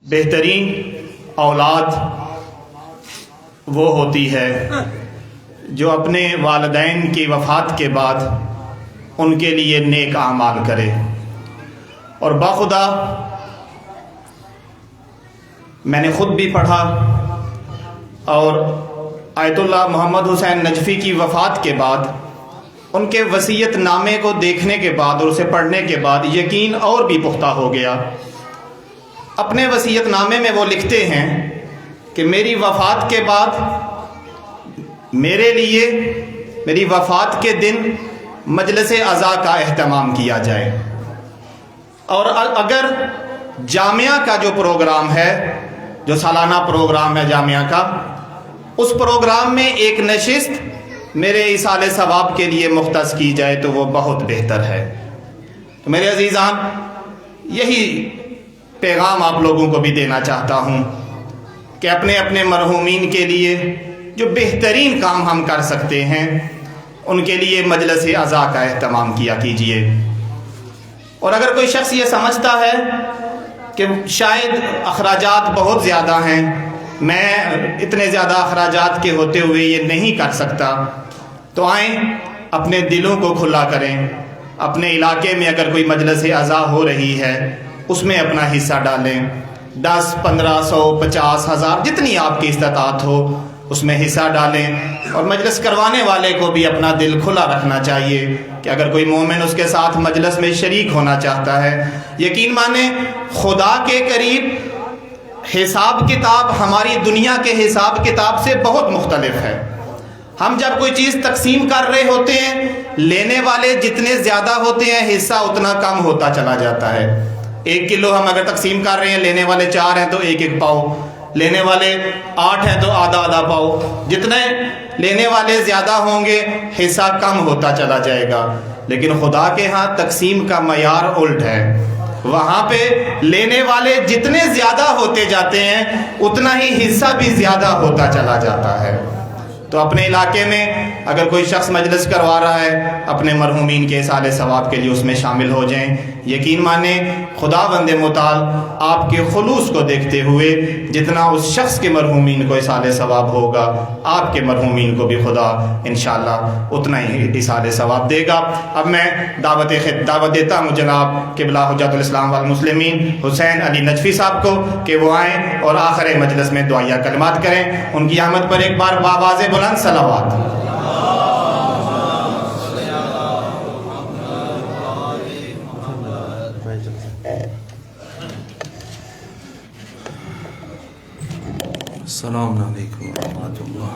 بہترین اولاد وہ ہوتی ہے جو اپنے والدین کی وفات کے بعد ان کے لیے نیک اعمال کرے، اور باخدا میں نے خود بھی پڑھا اور آیت اللہ محمد حسین نجفی کی وفات کے بعد ان کے وصیت نامے کو دیکھنے کے بعد اور اسے پڑھنے کے بعد یقین اور بھی پختہ ہو گیا۔ اپنے وصیت نامے میں وہ لکھتے ہیں کہ میری وفات کے بعد میرے لیے میری وفات کے دن مجلس عزا کا اہتمام کیا جائے، اور اگر جامعہ کا جو پروگرام ہے، جو سالانہ پروگرام ہے جامعہ کا، اس پروگرام میں ایک نشست میرے ایصال ثواب کے لیے مختص کی جائے تو وہ بہت بہتر ہے۔ تو میرے عزیزان، یہی پیغام آپ لوگوں کو بھی دینا چاہتا ہوں کہ اپنے اپنے مرحومین کے لیے جو بہترین کام ہم کر سکتے ہیں ان کے لیے مجلس عزا کا اہتمام کیا کیجیے۔ اور اگر کوئی شخص یہ سمجھتا ہے کہ شاید اخراجات بہت زیادہ ہیں، میں اتنے زیادہ اخراجات کے ہوتے ہوئے یہ نہیں کر سکتا، تو آئیں اپنے دلوں کو کھلا کریں۔ اپنے علاقے میں اگر کوئی مجلس عزا ہو رہی ہے اس میں اپنا حصہ ڈالیں، 10، 1500، 50,000 جتنی آپ کی استطاعت ہو اس میں حصہ ڈالیں۔ اور مجلس کروانے والے کو بھی اپنا دل کھلا رکھنا چاہیے کہ اگر کوئی مومن اس کے ساتھ مجلس میں شریک ہونا چاہتا ہے، یقین مانیں خدا کے قریب حساب کتاب ہماری دنیا کے حساب کتاب سے بہت مختلف ہے۔ ہم جب کوئی چیز تقسیم کر رہے ہوتے ہیں، لینے والے جتنے زیادہ ہوتے ہیں حصہ اتنا کم ہوتا چلا جاتا ہے۔ 1 کلو ہم اگر تقسیم کر رہے ہیں، لینے والے 4 ہیں تو 1 پاؤ، لینے والے 8 ہیں تو آدھا پاؤ۔ جتنے لینے والے زیادہ ہوں گے حصہ کم ہوتا چلا جائے گا، لیکن خدا کے ہاں تقسیم کا معیار الٹ ہے۔ وہاں پہ لینے والے جتنے زیادہ ہوتے جاتے ہیں اتنا ہی حصہ بھی زیادہ ہوتا چلا جاتا ہے۔ تو اپنے علاقے میں اگر کوئی شخص مجلس کروا رہا ہے، اپنے مرحومین کے ایصال ثواب کے لیے اس میں شامل ہو جائیں۔ یقین مانیں خدا بند متعال آپ کے خلوص کو دیکھتے ہوئے جتنا اس شخص کے مرحومین کو ایصال ثواب ہوگا، آپ کے مرحومین کو بھی خدا انشاءاللہ اتنا ہی ایصال ثواب دے گا۔ اب میں دعوت دیتا ہوں جناب قبلہ حجت الاسلام والمسلمین حسین علی نجفی صاحب کو کہ وہ آئیں اور آخر مجلس میں دعائیہ کلمات کریں۔ ان کی آمد پر ایک بار بآواز بلند صلوات۔ السلام علیکم ورحمۃ اللہ۔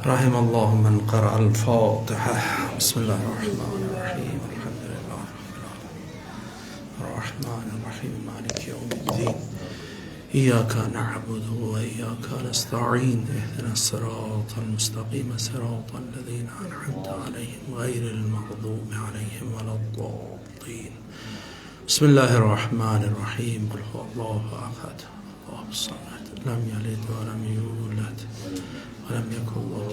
رحم اللہ من قرأ الفاتحہ۔ بسم اللہ الرحمن الرحیم، الحمد للہ رب العالمین الرحمن الرحیم مالک یوم الدین، ایاک نعبد و ایاک نستعین، اہدنا الصراط المستقیم صراط الذین انعمت علیہم غیر المغضوب علیہم ولا الضالین۔ بسم اللہ الرحمن الرحیم، قل هو اللہ احد اللہ الصمد لم یلد ولم یولد ولم یکن له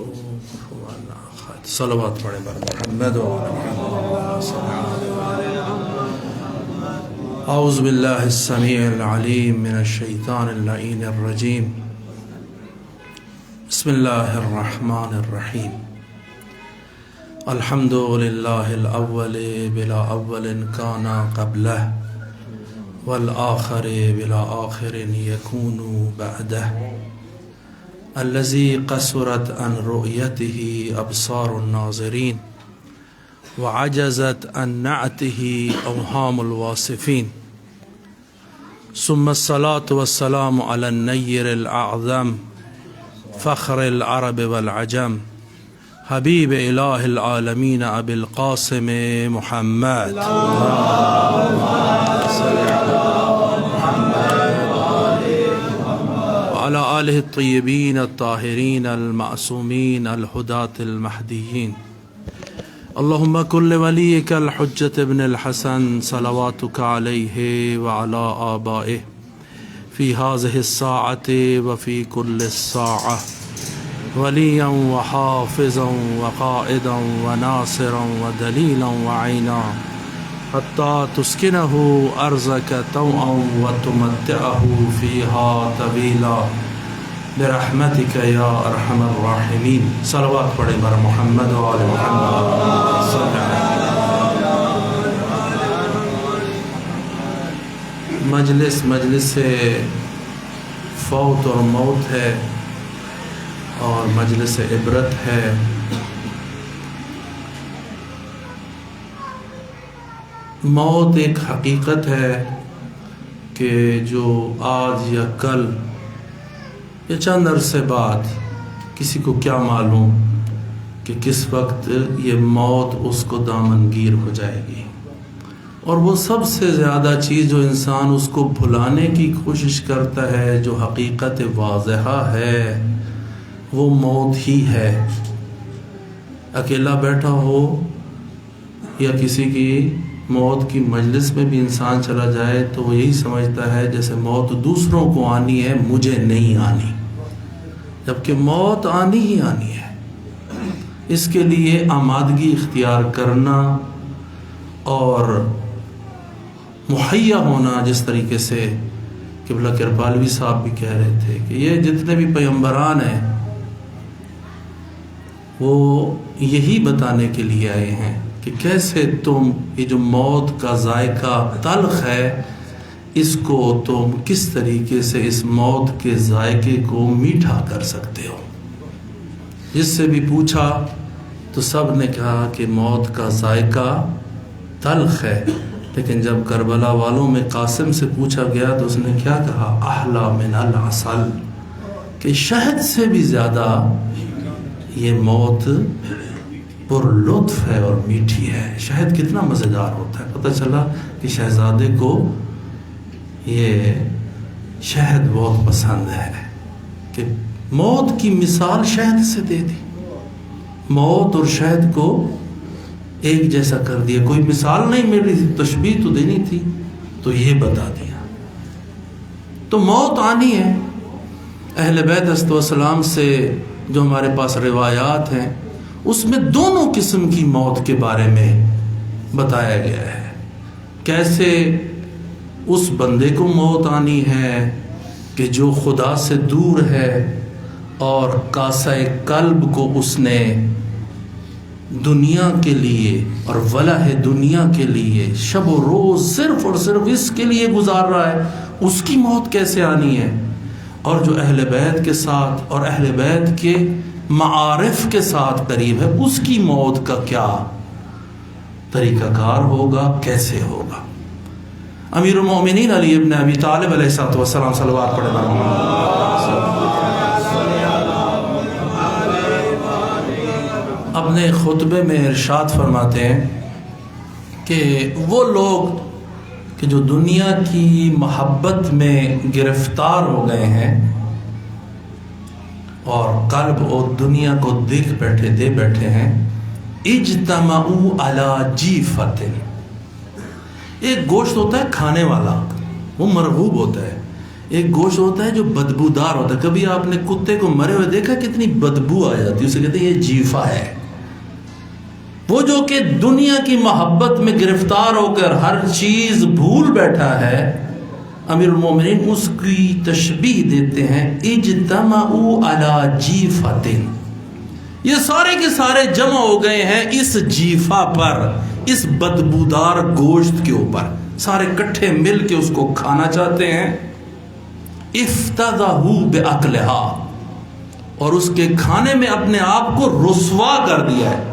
کفوا احد۔ صلوات پڑھیں بر محمد و علی محمد صلی اللہ علیہ وسلم۔ اعوذ باللہ السمیع العلیم من الشیطان اللعین الرجیم، بسم اللہ الرحمن الرحیم۔ الحمد للہ الاول بلا اول کان قبلہ، والآخر بلا آخر يكون بعده، الذي قصرت عن رؤيته أبصار الناظرين وعجزت عن نعته أوهام الواصفين، ثم الصلاة والسلام على النير الأعظم فخر العرب والعجم، حبیب الہ العالمین ابی القاسم محمد، وعلى آلہ الطیبین الطاہرین المعصومین الہداة المہدیین۔ اللہم کن لولیک الحجة ابن الحسن صلواتک علیہ وعلى آبائہ فی هذه الساعة وفی کل الساعة، ولیا وحافظا وقائدا وناصرا ودلیلا وعینا حتى تسكنه أرضك طوعا وتمتعه فيها طويلا برحمتك يا أرحم الراحمين. صلوات پڑھیں بر محمد و آل محمد صلی اللہ علیہ وسلم. مجلس فوت اور موت ہے اور مجلس عبرت ہے. موت ایک حقیقت ہے کہ جو آج یا کل یا چند عرصے بعد کسی کو کیا معلوم کہ کس وقت یہ موت اس کو دامنگیر ہو جائے گی. اور وہ سب سے زیادہ چیز جو انسان اس کو بھلانے کی کوشش کرتا ہے، جو حقیقت واضحہ ہے، وہ موت ہی ہے. اکیلا بیٹھا ہو یا کسی کی موت کی مجلس میں بھی انسان چلا جائے تو وہ یہی سمجھتا ہے جیسے موت دوسروں کو آنی ہے، مجھے نہیں آنی، جبکہ موت آنی ہی آنی ہے. اس کے لیے آمادگی اختیار کرنا اور مہیا ہونا، جس طریقے سے قبلہ کربالوی صاحب بھی کہہ رہے تھے کہ یہ جتنے بھی پیغمبران ہیں وہ یہی بتانے کے لیے آئے ہیں کہ کیسے تم یہ جو موت کا ذائقہ تلخ ہے، اس کو تم کس طریقے سے اس موت کے ذائقے کو میٹھا کر سکتے ہو. جس سے بھی پوچھا تو سب نے کہا کہ موت کا ذائقہ تلخ ہے. لیکن جب کربلا والوں میں قاسم سے پوچھا گیا تو اس نے کیا کہا؟ احلا من العسل، کہ شہد سے بھی زیادہ یہ موت پر لطف ہے اور میٹھی ہے. شہد کتنا مزیدار ہوتا ہے. پتہ چلا کہ شہزادے کو یہ شہد بہت پسند ہے کہ موت کی مثال شہد سے دے دی. موت اور شہد کو ایک جیسا کر دیا. کوئی مثال نہیں مل رہی تھی، تشبیہ تو دینی تھی تو یہ بتا دیا. تو موت آنی ہے. اہل بیت علیہ السلام سے جو ہمارے پاس روایات ہیں اس میں دونوں قسم کی موت کے بارے میں بتایا گیا ہے. کیسے اس بندے کو موت آنی ہے کہ جو خدا سے دور ہے اور کاسہ قلب کو اس نے دنیا کے لیے اور ولہ دنیا کے لیے شب و روز صرف اور صرف اس کے لیے گزار رہا ہے، اس کی موت کیسے آنی ہے. اور جو اہل بیت کے ساتھ اور اہل بیت کے معارف کے ساتھ قریب ہے، اس کی موت کا کیا طریقہ کار ہوگا، کیسے ہوگا. امیر المومنین علی ابن ابی طالب علیہ السلام صلوات پڑھیں اپنے خطبے میں ارشاد فرماتے ہیں کہ وہ لوگ کہ جو دنیا کی محبت میں گرفتار ہو گئے ہیں اور قلب اور دنیا کو دے بیٹھے ہیں، اجتمعوا علی جیفۃ. ایک گوشت ہوتا ہے کھانے والا، وہ مرغوب ہوتا ہے. ایک گوشت ہوتا ہے جو بدبودار ہوتا ہے. کبھی آپ نے کتے کو مرے ہوئے دیکھا کتنی بدبو آ جاتی ہے، اسے کہتے ہیں یہ جیفہ ہے. وہ جو کہ دنیا کی محبت میں گرفتار ہو کر ہر چیز بھول بیٹھا ہے، امیر المومنین اس کی تشبیہ دیتے ہیں اجتمعوا علی جیفۃ. یہ سارے کے سارے جمع ہو گئے ہیں اس جیفہ پر، اس بدبودار گوشت کے اوپر. سارے کٹھے مل کے اس کو کھانا چاہتے ہیں. افتضحوا باکلھا، اور اس کے کھانے میں اپنے آپ کو رسوا کر دیا ہے.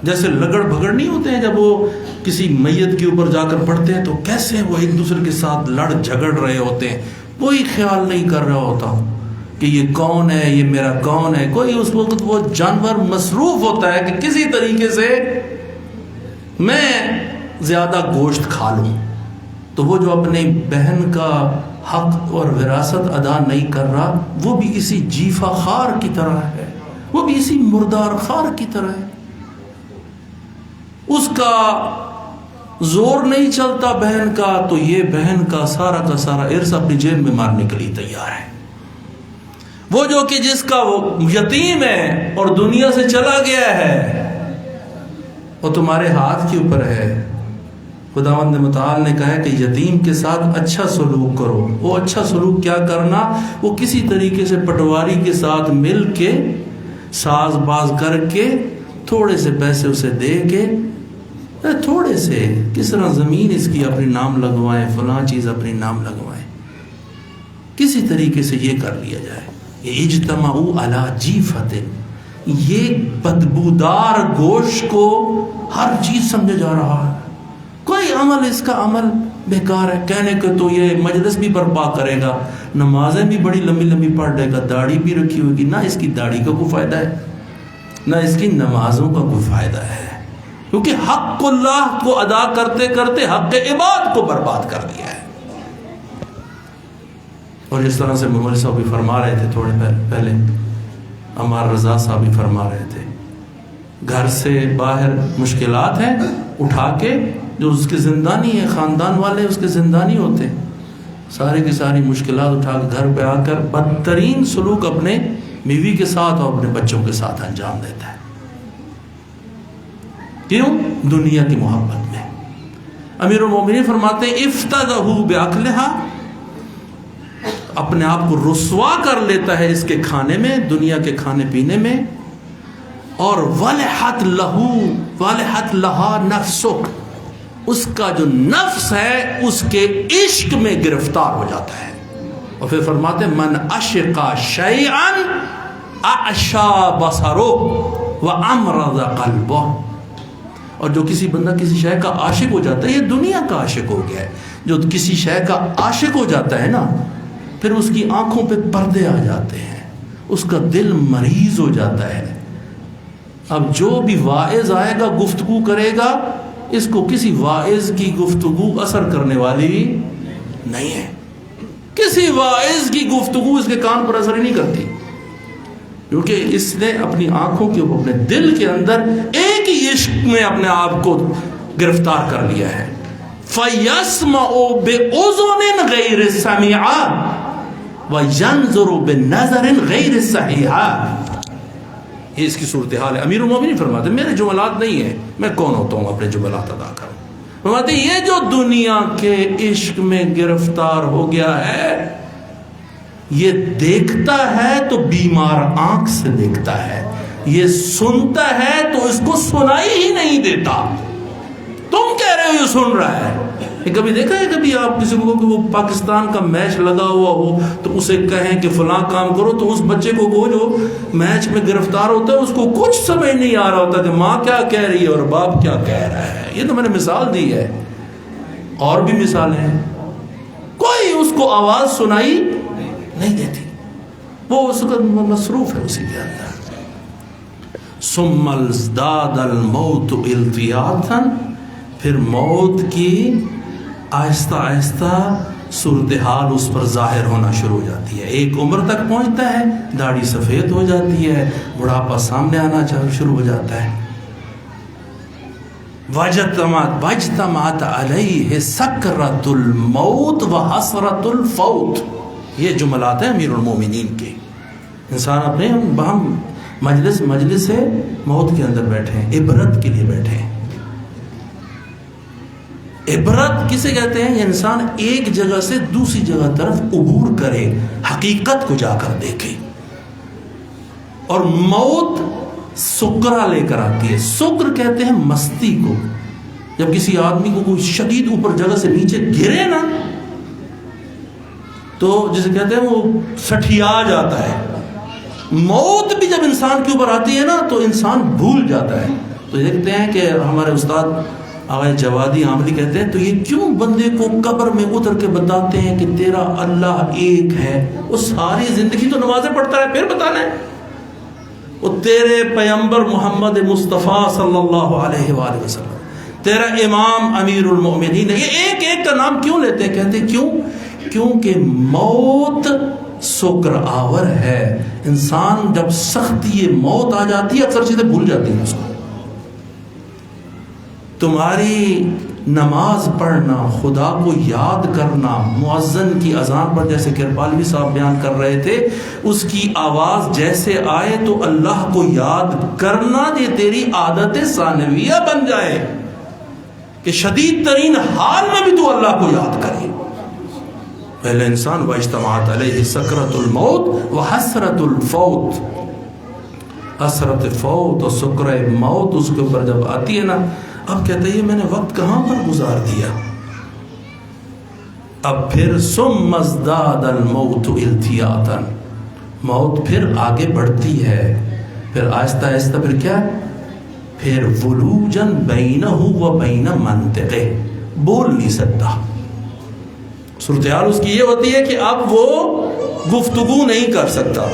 جیسے لگڑ بھگڑ نہیں ہوتے ہیں جب وہ کسی میت کے اوپر جا کر پڑتے ہیں تو کیسے وہ ایک دوسرے کے ساتھ لڑ جھگڑ رہے ہوتے ہیں. کوئی خیال نہیں کر رہا ہوتا کہ یہ کون ہے، یہ میرا کون ہے. کوئی اس وقت وہ جانور مصروف ہوتا ہے کہ کسی طریقے سے میں زیادہ گوشت کھا لوں. تو وہ جو اپنی بہن کا حق اور وراثت ادا نہیں کر رہا، وہ بھی اسی جیفہ خار کی طرح ہے، وہ بھی اسی مردار خار کی طرح ہے. اس کا زور نہیں چلتا بہن کا تو یہ بہن کا سارا ارث اپنی جیب میں مارنے کے لیے تیار ہے. وہ جو کہ جس کا وہ یتیم ہے اور دنیا سے چلا گیا ہے، وہ تمہارے ہاتھ کے اوپر ہے. خداوند متعال نے کہا ہے کہ یتیم کے ساتھ اچھا سلوک کرو. وہ اچھا سلوک کیا کرنا؟ وہ کسی طریقے سے پٹواری کے ساتھ مل کے ساز باز کر کے تھوڑے سے پیسے اسے دے کے تھوڑے سے کس طرح زمین اس کی اپنے نام لگوائیں، فلاں چیز اپنے نام لگوائیں، کسی طریقے سے یہ کر لیا جائے. اجتمعوا علی جیفۃ، یہ بدبودار گوشت کو ہر چیز سمجھا جا رہا ہے. کوئی عمل اس کا عمل بیکار ہے. کہنے کہ تو یہ مجلس بھی برپا کرے گا، نمازیں بھی بڑی لمبی لمبی پڑھ لے گا، داڑھی بھی رکھی ہوگی، نہ اس کی داڑھی کا کوئی فائدہ ہے نہ اس کی نمازوں کا کوئی فائدہ ہے، کیونکہ حق اللہ کو ادا کرتے کرتے حق عباد کو برباد کر دیا ہے. اور اس طرح سے ممر صاحب بھی فرما رہے تھے تھوڑے پہلے، عمار رضا صاحب بھی فرما رہے تھے، گھر سے باہر مشکلات ہیں، اٹھا کے جو اس کے زندانی ہے، خاندان والے اس کے زندانی ہوتے ہیں، سارے کی ساری مشکلات اٹھا کے گھر پہ آ کر بدترین سلوک اپنے بیوی کے ساتھ اور اپنے بچوں کے ساتھ انجام دیتا ہے. کیوں؟ دنیا کی محبت میں. امیر المومنین فرماتے ہیں افتدہو بعقلہا، اپنے آپ کو رسوا کر لیتا ہے اس کے کھانے میں، دنیا کے کھانے پینے میں. اور ولحت لہا نفسک، اس کا جو نفس ہے اس کے عشق میں گرفتار ہو جاتا ہے. اور پھر فرماتے ہیں من عشق شیئا اعشى بصره وامرض قلبه، اور جو کسی بندہ کسی شے کا عاشق ہو جاتا ہے، یہ دنیا کا عاشق ہو گیا ہے، جو کسی شے کا عاشق ہو جاتا ہے نا، پھر اس کی آنکھوں پہ پردے آ جاتے ہیں، اس کا دل مریض ہو جاتا ہے. اب جو بھی واعظ آئے گا گفتگو کرے گا، اس کو کسی واعظ کی گفتگو اثر کرنے والی نہیں ہے. کسی واعظ کی گفتگو اس کے کان پر اثر ہی نہیں کرتی، کیونکہ اس نے اپنی آنکھوں کے اپنے دل کے اندر ایک ہی عشق میں اپنے آپ کو گرفتار کر لیا ہے. فَيَسْمَعُ بِأُذُنٍ غَيْرِ السَّمِعَةِ وَيَنْظُرُ بِالنَّظَرٍ غَيْرِ الصَّحِيحَةِ. یہ اس کی صورتحال ہے. امیر المومنین فرماتے میرے جملات نہیں ہیں، میں کون ہوتا ہوں اپنے جملات ادا کروں. فرماتے یہ جو دنیا کے عشق میں گرفتار ہو گیا ہے، یہ دیکھتا ہے تو بیمار آنکھ سے دیکھتا ہے، یہ سنتا ہے تو اس کو سنائی ہی نہیں دیتا. تم کہہ رہے ہو یہ سن رہا ہے. کبھی دیکھا ہے کبھی آپ کسی کو کہ وہ پاکستان کا میچ لگا ہوا ہو تو اسے کہیں کہ فلاں کام کرو، تو اس بچے کو وہ جو میچ میں گرفتار ہوتا ہے اس کو کچھ سمجھ نہیں آ رہا ہوتا کہ ماں کیا کہہ رہی ہے اور باپ کیا کہہ رہا ہے. یہ تو میں نے مثال دی ہے، اور بھی مثالیں ہیں. کوئی اس کو آواز سنائی نہیں دیتی، وہ اس کا مصروف ہے اسی کے اندر. ثم ازداد الموت التیاتا، پھر موت کی آہستہ آہستہ صورتحال اس پر ظاہر ہونا شروع ہو جاتی ہے. ایک عمر تک پہنچتا ہے، داڑھی سفید ہو جاتی ہے، بڑھاپا سامنے آنا شروع ہو جاتا ہے. واجتمعت علیہ سکرۃ الموت وحسرۃ الفوت. یہ جملات ہیں امیر المومنین کے. انسان اپنے ہم مجلس ہے موت کے اندر بیٹھے ہیں، عبرت کے لیے بیٹھے ہیں. عبرت کسے کہتے ہیں؟ یہ انسان ایک جگہ سے دوسری جگہ طرف عبور کرے، حقیقت کو جا کر دیکھے. اور موت سکرا لے کر آتی ہے. سکر کہتے ہیں مستی کو. جب کسی آدمی کو کوئی شدید اوپر جگہ سے نیچے گرے نا تو جسے کہتے ہیں وہ سٹھیا جاتا ہے. موت بھی جب انسان کے اوپر آتی ہے نا تو انسان بھول جاتا ہے. تو دیکھتے ہیں کہ ہمارے استاد آغا جوادی عاملی کہتے ہیں تو یہ کیوں بندے کو قبر میں اتر کے بتاتے ہیں کہ تیرا اللہ ایک ہے. وہ ساری زندگی تو نمازیں پڑھتا ہے، پھر بتانا ہے وہ تیرے پیغمبر محمد مصطفیٰ صلی اللہ علیہ وآلہ وسلم، تیرا امام امیر المؤمنین. یہ ایک ایک کا نام کیوں لیتے ہیں؟ کہتے ہیں کیونکہ موت سکر آور ہے. انسان جب سختی موت آ جاتی ہے اکثر چیزیں بھول جاتی ہیں اس کو. تمہاری نماز پڑھنا، خدا کو یاد کرنا، مؤذن کی اذان پر جیسے کرپالوی صاحب بیان کر رہے تھے، اس کی آواز جیسے آئے تو اللہ کو یاد کرنا، یہ تیری عادت ثانویہ بن جائے. کہ شدید ترین حال میں بھی تو اللہ کو یاد کرے. پہلے انسان واجتمعت علیہ سکرۃ الموت وحسرۃ الفوت. حسرت فوت اور سکرہ موت اس کے اوپر جب آتی ہے نا، اب کہتے ہیں میں نے وقت کہاں پر گزار دیا. اب پھر ثم ازداد الموت التیاتا، موت پھر آگے بڑھتی ہے، پھر آہستہ آہستہ پھر کیا، پھر ولوجن بینہ و بین منطقے، بول نہیں سکتا. صورتحال اس کی یہ ہوتی ہے کہ اب وہ گفتگو نہیں کر سکتا،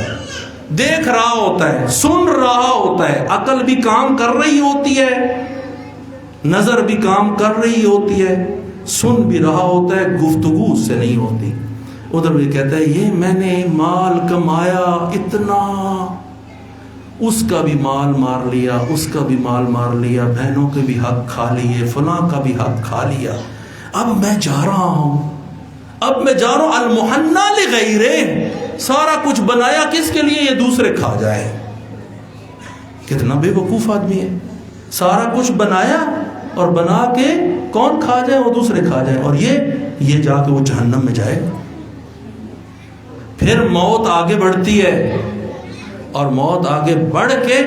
دیکھ رہا ہوتا ہے، سن رہا ہوتا ہے، عقل بھی کام کر رہی ہوتی ہے، نظر بھی کام کر رہی ہوتی ہے، سن بھی رہا ہوتا ہے، گفتگو اس سے نہیں ہوتی. ادھر بھی کہتا ہے یہ میں نے مال کمایا اتنا، اس کا بھی مال مار لیا، اس کا بھی مال مار لیا، بہنوں کے بھی حق کھا لیے، فلاں کا بھی حق کھا لیا، اب میں جا رہا ہوں، اب میں جا رہا ہوں المحنہ لغیرے، سارا کچھ بنایا کس کے لیے، یہ دوسرے کھا جائے. کتنا بے وقوف آدمی ہے، سارا کچھ بنایا اور بنا کے کون کھا جائے، وہ دوسرے کھا جائے، اور یہ جا کے وہ جہنم میں جائے. پھر موت آگے بڑھتی ہے، اور موت آگے بڑھ کے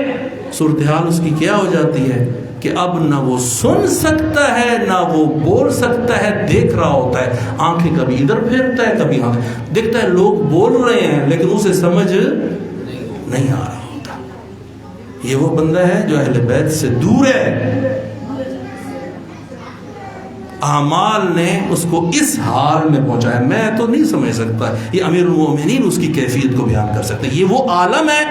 صورتحال اس کی کیا ہو جاتی ہے کہ اب نہ وہ سن سکتا ہے، نہ وہ بول سکتا ہے، دیکھ رہا ہوتا ہے، آنکھیں کبھی ادھر پھیرتا ہے، کبھی آنکھیں دیکھتا ہے، لوگ بول رہے ہیں لیکن اسے سمجھ نہیں آ رہا ہوتا. یہ وہ بندہ ہے جو اہل بیت سے دور ہے. اعمال نے اس کو اس حال میں پہنچایا. میں تو نہیں سمجھ سکتا، یہ امیر المومنین اس کی کیفیت کو بیان کر سکتے. یہ وہ عالم ہے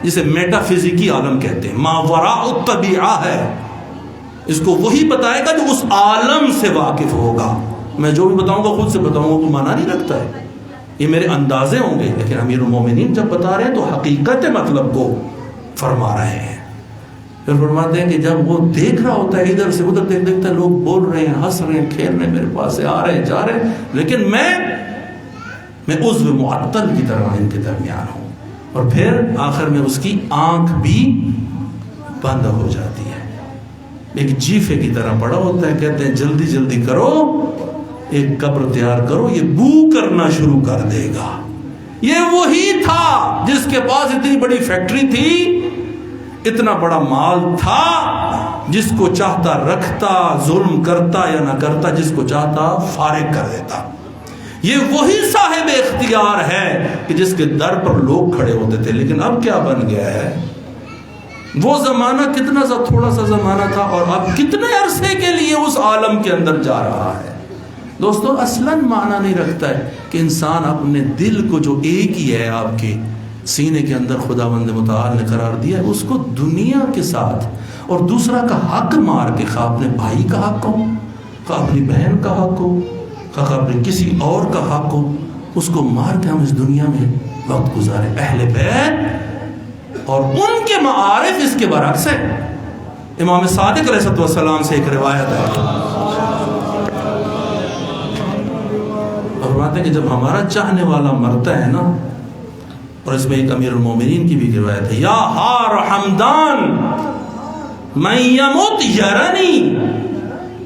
جسے میٹا فزیکی عالم کہتے ہیں، ما وراء الطبیعہ ہے. اس کو وہی بتائے گا جو اس عالم سے واقف ہوگا. میں جو بھی بتاؤں گا خود سے بتاؤں گا، تو معنی نہیں رکھتا ہے، یہ میرے اندازے ہوں گے. لیکن امیر المومنین جب بتا رہے ہیں تو حقیقت مطلب کو فرما رہے ہیں. پھر فرماتے ہیں کہ جب وہ دیکھ رہا ہوتا ہے، ادھر سے ادھر دیکھتا ہے، لوگ بول رہے ہیں، ہنس رہے ہیں، کھیل رہے ہیں، میرے پاس سے آ رہے ہیں، جا رہے ہیں، لیکن میں عضو معطل کی طرح ان کے درمیان ہوں. اور پھر آخر میں اس کی آنکھ بھی بند ہو جاتی ہے، ایک جیفے کی طرح پڑا ہوتا ہے. کہتے ہیں جلدی جلدی کرو، ایک قبر تیار کرو، یہ بو کرنا شروع کر دے گا. یہ وہی تھا جس کے پاس اتنی بڑی فیکٹری تھی، اتنا بڑا مال تھا، جس کو چاہتا رکھتا، ظلم کرتا یا نہ کرتا، جس کو چاہتا فارغ کر دیتا. یہ وہی صاحب اختیار ہے کہ جس کے در پر لوگ کھڑے ہوتے تھے. لیکن اب کیا بن گیا ہے؟ وہ زمانہ کتنا سا تھوڑا سا زمانہ تھا، اور اب کتنے عرصے کے لیے اس عالم کے اندر جا رہا ہے. دوستو اصلاً معنی نہیں رکھتا ہے کہ انسان اپنے دل کو جو ایک ہی ہے آپ کے سینے کے اندر خداوند متعال نے قرار دیا ہے، اس کو دنیا کے ساتھ اور دوسرا کا حق مار کے، خواہ اپنے بھائی کا حق ہو، خواہ اپنی بہن کا حق ہو، خواہ اپنے کسی اور کا حق ہو، اس کو مار کے ہم اس دنیا میں وقت گزارے. اہل بیت اور ان کے معارف اس کے برعکس ہے. امام صادق علیہ السلام سے ایک روایت ہے، اور فرماتے ہیں کہ جب ہمارا چاہنے والا مرتا ہے نا، اور اس میں ایک امیر المومنین کی بھی روایت ہے، یا ہار حمدان من یموت یرنی،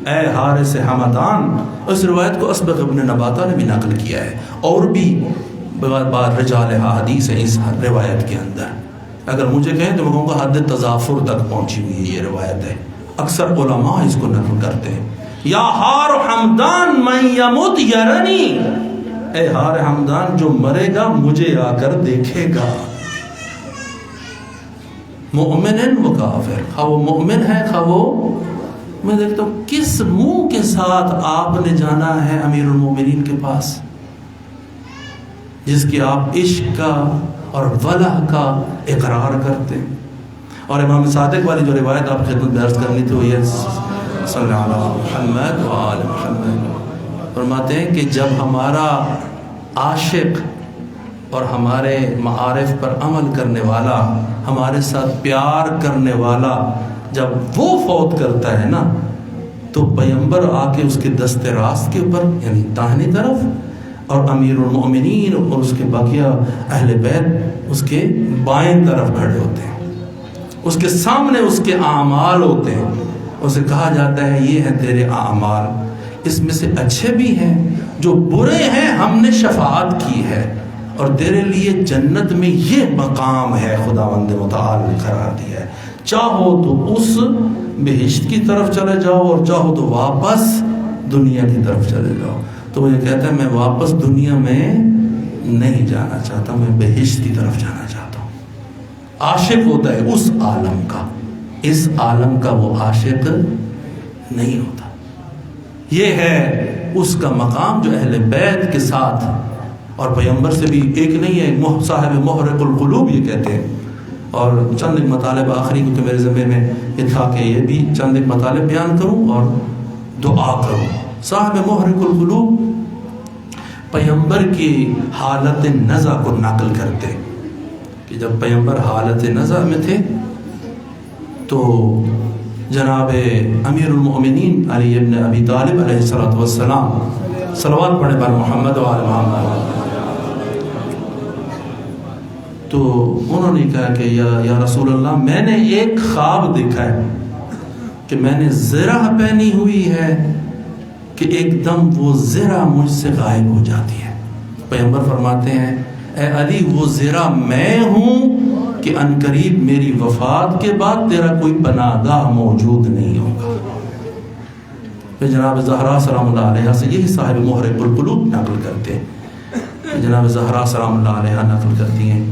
اے حارث حمدان. اس روایت کو اسبغ ابن نباتہ نے بھی نقل کیا ہے، اور بھی بعض رجال حدیث ہیں اس روایت کے اندر. اگر مجھے کہیں تو میں کہوں گا حد تضافر تک پہنچی ہوئی ہے یہ روایت ہے. اکثر علماء اس کو نقل کرتے ہیں، یا ہار حمدان من یموت یرنی، اے ہار حمدان جو مرے گا مجھے آ کر دیکھے گا. مومن و کافر، خواہ وہ مومن ہے خواہ وہ، میں دیکھتا ہوں کس منہ کے ساتھ آپ نے جانا ہے امیر المومنین کے پاس، جس کی آپ عشق کا اور ولہ کا اقرار کرتے ہیں. اور امام صادق والی جو روایت آپ خدمت میں عرض کرنی تھی وہ یہ صلی اللہ علیہ محمد و آل محمد، فرماتے ہیں کہ جب ہمارا عاشق اور ہمارے معارف پر عمل کرنے والا، ہمارے ساتھ پیار کرنے والا جب وہ فوت کرتا ہے نا، تو پیغمبر آ کے اس کے دست راست کے اوپر یعنی داہنی طرف، اور امیر المؤمنین اور اس کے بقیہ اہل بیت اس کے بائیں طرف کھڑے ہوتے ہیں. اس کے سامنے اس کے اعمال ہوتے ہیں، اسے کہا جاتا ہے یہ ہے تیرے اعمال، اس میں سے اچھے بھی ہیں، جو برے ہیں ہم نے شفاعت کی ہے، اور تیرے لیے جنت میں یہ مقام ہے خداوند متعال نے قرار دیا ہے، چاہو تو اس بہشت کی طرف چلے جاؤ اور چاہو تو واپس دنیا کی طرف چلے جاؤ۔ تو وہ یہ کہتا ہے میں واپس دنیا میں نہیں جانا چاہتا، میں بہشت کی طرف جانا چاہتا ہوں۔ عاشق ہوتا ہے اس عالم کا، اس عالم کا وہ عاشق نہیں ہوتا۔ یہ ہے اس کا مقام جو اہل بیت کے ساتھ، اور پیغمبر سے بھی ایک نہیں ہے، صاحب محرق القلوب یہ کہتے ہیں۔ اور چند ایک مطالب آخری، کیونکہ میرے ذمہ میں یہ تھا کہ یہ بھی چند ایک مطالب بیان کروں اور دعا کروں۔ صاحب محرق القلوب پیغمبر کی حالت نزع کو نقل کرتے کہ جب پیغمبر حالت نزع میں تھے تو جناب امیر المؤمنین علی ابن ابی طالب علیہ السلام، صلوات پڑھے بر محمد و آل محمد، تو انہوں نے کہا کہ یا رسول اللہ میں نے ایک خواب دیکھا ہے کہ میں نے زرہ پہنی ہوئی ہے کہ ایک دم وہ زرہ مجھ سے غائب ہو جاتی ہے۔ پیغمبر فرماتے ہیں اے علی وہ زرہ میں ہوں کہ عنقریب میری وفات کے بعد تیرا کوئی پناہ گاہ موجود نہیں ہوگا۔ پھر جناب زہرا سلام اللہ علیہ سے یہی صاحب محرق القلوب نقل کرتے ہیں، جناب زہرا سلام اللہ علیہ نقل کرتی ہیں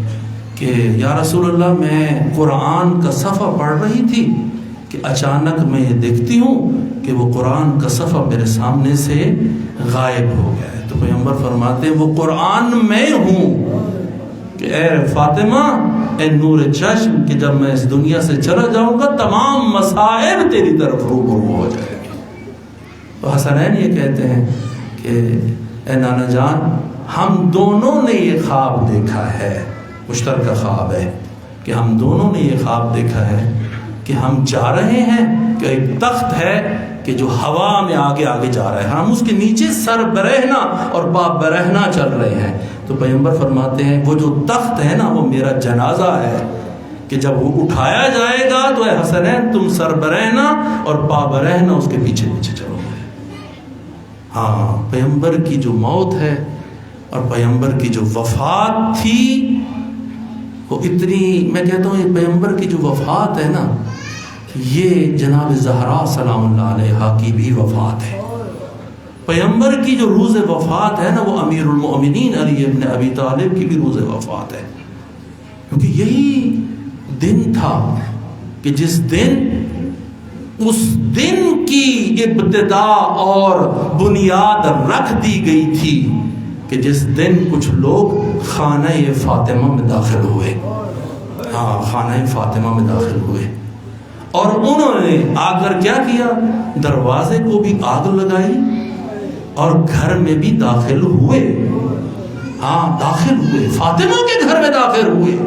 کہ یا رسول اللہ میں قرآن کا صفحہ پڑھ رہی تھی کہ اچانک میں یہ دیکھتی ہوں کہ وہ قرآن کا صفحہ میرے سامنے سے غائب ہو گیا ہے۔ تو پیغمبر فرماتے ہیں وہ قرآن میں ہوں کہ اے فاطمہ اے نور چشم کہ جب میں اس دنیا سے چلا جاؤں گا تمام مصائب تیری طرف روبرو ہو جائے گی۔ تو حسنین یہ کہتے ہیں کہ اے نانا جان ہم دونوں نے یہ خواب دیکھا ہے، مشترکہ خواب ہے کہ ہم دونوں نے یہ خواب دیکھا ہے کہ ہم جا رہے ہیں کہ ایک تخت ہے کہ جو ہوا میں آگے آگے جا رہا ہے، ہم اس کے نیچے سر برہنا اور پا برہنا چل رہے ہیں۔ تو پیغمبر فرماتے ہیں وہ جو تخت ہے نا وہ میرا جنازہ ہے کہ جب وہ اٹھایا جائے گا تو اے حسنین تم سر برہنا اور پا برہنا اس کے پیچھے پیچھے چلو گے۔ ہاں پیغمبر کی جو موت ہے اور پیغمبر کی جو وفات تھی وہ اتنی، میں کہتا ہوں یہ پیغمبر کی جو وفات ہے نا یہ جناب زہرا سلام اللہ علیہ کی بھی وفات ہے۔ پیغمبر کی جو روز وفات ہے نا وہ امیر المؤمنین علی ابن ابی طالب کی بھی روز وفات ہے، کیونکہ یہی دن تھا کہ جس دن اس دن کی ابتدا اور بنیاد رکھ دی گئی تھی کہ جس دن کچھ لوگ خانہ فاطمہ میں داخل ہوئے، ہاں خانہ فاطمہ میں داخل ہوئے، اور انہوں نے آ کر کیا کیا، دروازے کو بھی آگ لگائی اور گھر میں بھی داخل ہوئے۔ ہاں داخل ہوئے، فاطمہ کے گھر میں داخل ہوئے۔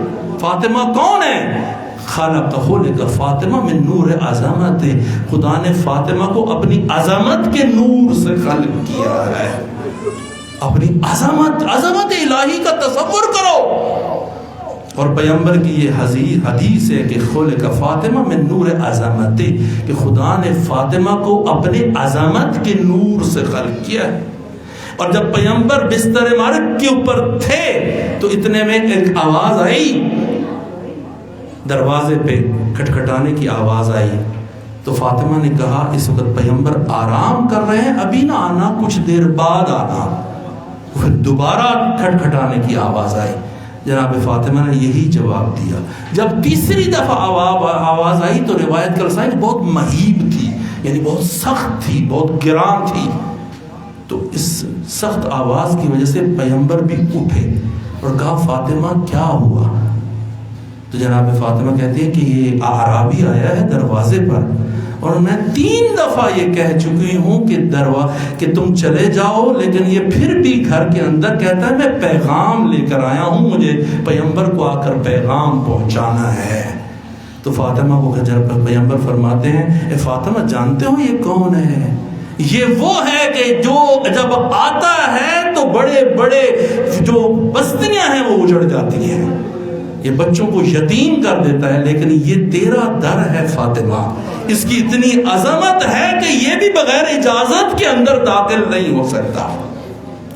فاطمہ کون ہے؟ خلقہ لک فاطمہ من نور عظمت، خدا نے فاطمہ کو اپنی عظمت کے نور سے خلق کیا ہے۔ اپنی عظمت الہی کا تصور کرو، اور پیغمبر کی یہ حدیث ہے کہ خلق فاطمہ من نور عظمت، کہ خدا نے فاطمہ کو اپنے عظمت کے نور سے خلق کیا ہے۔ اور جب پیغمبر بستر مرگ کے اوپر تھے تو اتنے میں ایک آواز آئی، دروازے پہ کھٹکھٹانے کی آواز آئی، تو فاطمہ نے کہا اس وقت پیغمبر آرام کر رہے ہیں، ابھی نہ آنا، کچھ دیر بعد آنا۔ پھر دوبارہ کھٹکھٹانے کی آواز آئی، جناب فاطمہ نے یہی جواب دیا۔ جب تیسری دفعہ آواز آئی تو روایت کا رسائی بہت مہیب تھی، یعنی بہت سخت تھی، بہت گران تھی، تو اس سخت آواز کی وجہ سے پیغمبر بھی اٹھے اور کہا فاطمہ کیا ہوا؟ تو جناب فاطمہ کہتی ہے کہ یہ اعرابی آیا ہے دروازے پر اور میں 3 دفعہ یہ کہہ چکی ہوں کہ تم چلے جاؤ، لیکن یہ پھر بھی گھر کے اندر کہتا ہے میں پیغام لے کر آیا ہوں، مجھے پیغمبر کو آ کر پیغام پہنچانا ہے۔ تو فاطمہ کو پیغمبر فرماتے ہیں اے فاطمہ جانتے ہو یہ کون ہے؟ یہ وہ ہے کہ جو جب آتا ہے تو بڑے بڑے جو بستیاں ہیں وہ اجڑ جاتی ہیں، یہ بچوں کو یتیم کر دیتا ہے، لیکن یہ تیرا در ہے فاطمہ، اس کی اتنی عظمت ہے کہ یہ بھی بغیر اجازت کے اندر داخل نہیں ہو سکتا،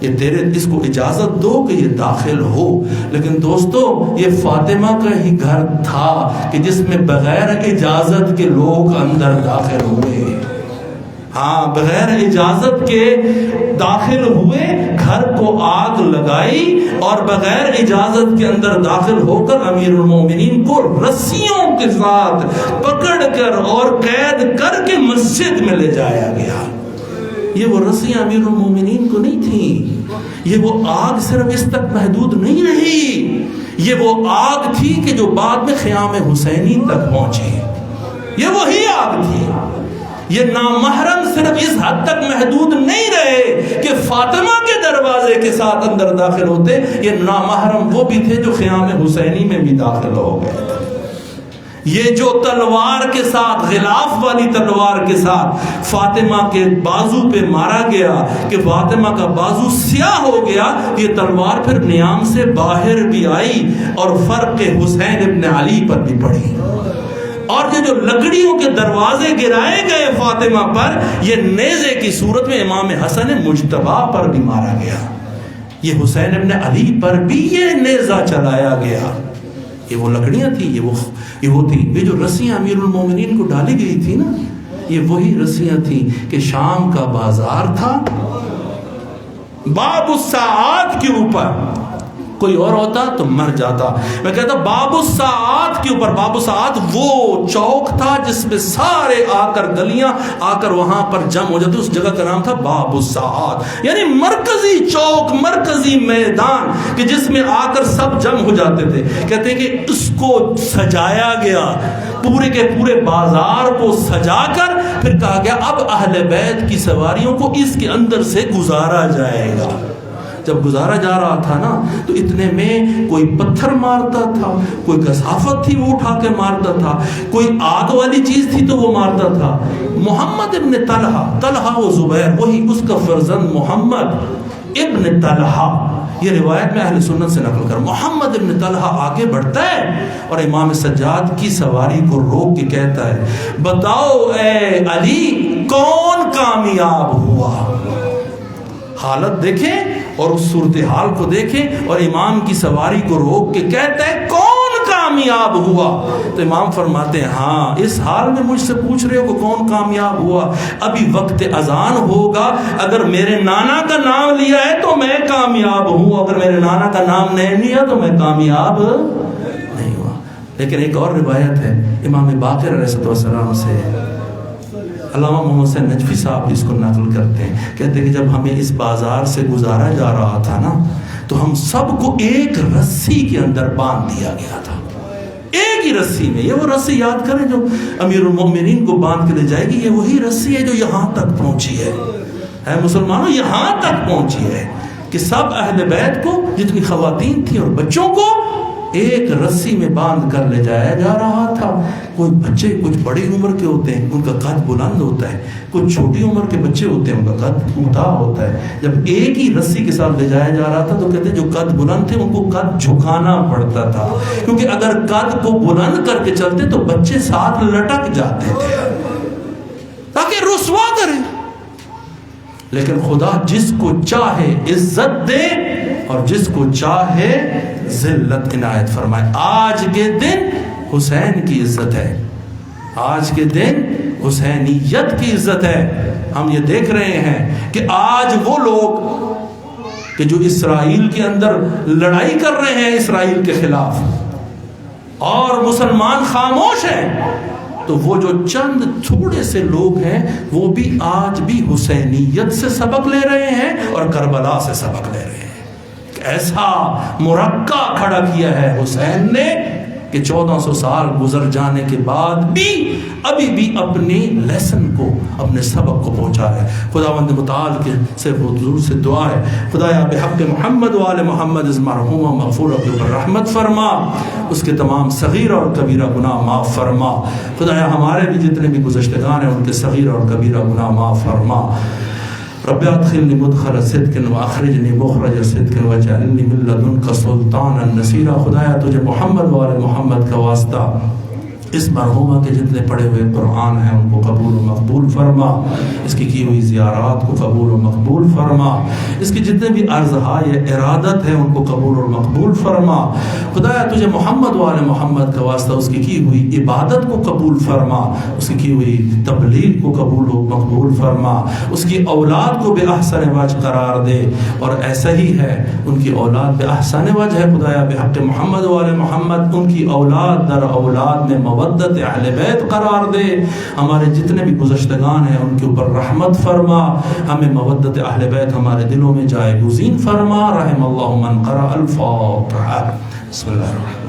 یہ تیرے اس کو اجازت دو کہ یہ داخل ہو۔ لیکن دوستو یہ فاطمہ کا ہی گھر تھا کہ جس میں بغیر اجازت کے لوگ اندر داخل ہوئے، ہاں بغیر اجازت کے داخل ہوئے، گھر کو آگ لگائی اور بغیر اجازت کے اندر داخل ہو کر امیر المومنین کو رسیوں کے ساتھ پکڑ کر اور قید کر کے مسجد میں لے جایا گیا۔ یہ وہ رسیاں امیر المومنین کو نہیں تھیں، یہ وہ آگ صرف اس تک محدود نہیں رہی، یہ وہ آگ تھی کہ جو بعد میں خیام حسینی تک پہنچی، یہ وہی آگ تھی۔ یہ نامحرم صرف اس حد تک محدود نہیں رہے کہ فاطمہ کے دروازے کے ساتھ اندر داخل ہوتے، یہ نامحرم وہ بھی تھے جو خیام حسینی میں بھی داخل ہو گئے تھے۔ یہ جو تلوار کے ساتھ، غلاف والی تلوار کے ساتھ فاطمہ کے بازو پہ مارا گیا کہ فاطمہ کا بازو سیاہ ہو گیا، یہ تلوار پھر نیام سے باہر بھی آئی اور فرق حسین ابن علی پر بھی پڑی، اور یہ جو لکڑیوں کے دروازے گرائے گئے فاطمہ پر، یہ نیزے کی صورت میں امام حسن مجتبیٰ پر بھی مارا گیا، یہ حسین ابن علی پر بھی یہ نیزہ چلایا گیا۔ یہ وہ لکڑیاں تھیں، یہ جو رسیاں امیر المومنین کو ڈالی گئی تھی نا، یہ وہی رسیاں تھیں کہ شام کا بازار تھا، باب الساعات کے اوپر، کوئی اور ہوتا تو مر جاتا، میں کہتا باب الساعات کے اوپر، باب الساعات وہ چوک تھا جس میں سارے آ کر گلیاں آ کر وہاں پر جمع ہو جاتے، اس جگہ کا نام تھا باب الساعات، یعنی مرکزی چوک، مرکزی میدان کہ جس میں آ کر سب جمع ہو جاتے تھے۔ کہتے ہیں کہ اس کو سجایا گیا، پورے کے پورے بازار کو سجا کر پھر کہا گیا اب اہل بیت کی سواریوں کو اس کے اندر سے گزارا جائے گا۔ جب گزارا جا رہا تھا نا تو اتنے میں کوئی پتھر مارتا تھا، کوئی کثافت تھی وہ اٹھا کے مارتا تھا، کوئی آگ والی چیز تھی تو وہ مارتا تھا۔ محمد ابن طلحہ و زبیر، وہی اس کا فرزند محمد ابن طلحہ، یہ روایت میں اہل سنت سے نقل کر، محمد ابن طلحہ آگے بڑھتا ہے اور امام سجاد کی سواری کو روک کے کہتا ہے بتاؤ اے علی کون کامیاب ہوا؟ حالت دیکھیں اور اس صورتحال کو دیکھیں، اور امام کی سواری کو روک کے کہتا ہے کون کامیاب ہوا؟ تو امام فرماتے ہیں ہاں اس حال میں مجھ سے پوچھ رہے ہو کہ کون کامیاب ہوا؟ ابھی وقت اذان ہوگا، اگر میرے نانا کا نام لیا ہے تو میں کامیاب ہوں، اگر میرے نانا کا نام نہیں لیا تو میں کامیاب نہیں ہوا۔ لیکن ایک اور روایت ہے امام باقر علیہ السلام سے، علامہ محمد حسین نجفی صاحب اس کو نقل کرتے ہیں، کہتے ہیں کہ جب ہمیں اس بازار سے گزارا جا رہا تھا نا تو ہم سب کو ایک رسی کے اندر باندھ دیا گیا تھا، ایک ہی رسی میں۔ یہ وہ رسی یاد کریں جو امیر المومنین کو باندھ کے لے جائے گی، یہ وہی رسی ہے جو یہاں تک پہنچی ہے مسلمانوں، یہاں تک پہنچی ہے کہ سب اہل بیت کو، جتنی خواتین تھیں اور بچوں کو، ایک رسی میں باندھ کر لے جایا جا رہا تھا۔ کوئی بچے کچھ بڑی عمر کے ہوتے ہیں، ان کا قد بلند ہوتا ہے، کچھ چھوٹی عمر کے بچے ہوتے ہیں، ان کا قد اونچا ہوتا ہے۔ جب ایک ہی رسی کے ساتھ لے جایا جا رہا تھا تو کہتے ہیں جو قد بلند تھے ان کو قد جھکانا پڑتا تھا، کیونکہ اگر قد کو بلند کر کے چلتے تو بچے ساتھ لٹک جاتے تھے تاکہ رسوا کریں۔ لیکن خدا جس کو چاہے عزت دے اور جس کو چاہے ذلت عنایت فرمائے۔ آج کے دن حسین کی عزت ہے، آج کے دن حسینیت کی عزت ہے۔ ہم یہ دیکھ رہے ہیں کہ آج وہ لوگ کہ جو اسرائیل کے اندر لڑائی کر رہے ہیں اسرائیل کے خلاف اور مسلمان خاموش ہیں، تو وہ جو چند تھوڑے سے لوگ ہیں وہ بھی آج بھی حسینیت سے سبق لے رہے ہیں اور کربلا سے سبق لے رہے ہیں۔ ایسا مرقع کھڑا کیا ہے حسین نے کہ 1400 سال گزر جانے کے بعد بھی ابھی بھی اپنی لیسن کو، اپنے سبق کو پہنچا ہے۔ خداوند متعال کے سے حضور سے دعا ہے خدایا بحق محمد و آل محمد از مرحوم مغفور پر رحمت فرما، اس کے تمام صغیر اور کبیرہ گناہ معاف فرما۔ خدایا ہمارے بھی جتنے بھی گزشتگان ہیں ان کے صغیر اور کبیرہ گناہ معاف فرما۔ رب ادخلنی مدخل صدق واخرجنی مخرج صدق واجعلنی من لدنک سلطانا نصیرا. خدایا تجھے محمد و آل محمد کا واسطہ اس مرحومہ کے جتنے پڑھے ہوئے قرآن ہیں ان کو قبول و مقبول فرما، اس کی ہوئی زیارات کو قبول و مقبول فرما، اس کی جتنے بھی عرضہائے ارادت ہیں ان کو قبول و مقبول فرما. خدایا تجھے محمد و آل محمد کا واسطہ اس کی ہوئی عبادت کو قبول فرما، اس کی ہوئی تبلیغ کو قبول و مقبول فرما، اس کی اولاد کو بے احسن وجہ قرار دے. اور ایسا ہی ہے، ان کی اولاد بے احسن وجہ ہے. خدایا بحق محمد و آل محمد ان کی اولاد در اولاد میں مودت اہل بیت قرار دے. ہمارے جتنے بھی گزشتگان ہیں ان کے اوپر رحمت فرما، ہمیں مودت اہل بیت ہمارے دلوں میں جائے گزین فرما. رحم اللہ من قرأ الفاتحہ. بسم اللہ الرحمن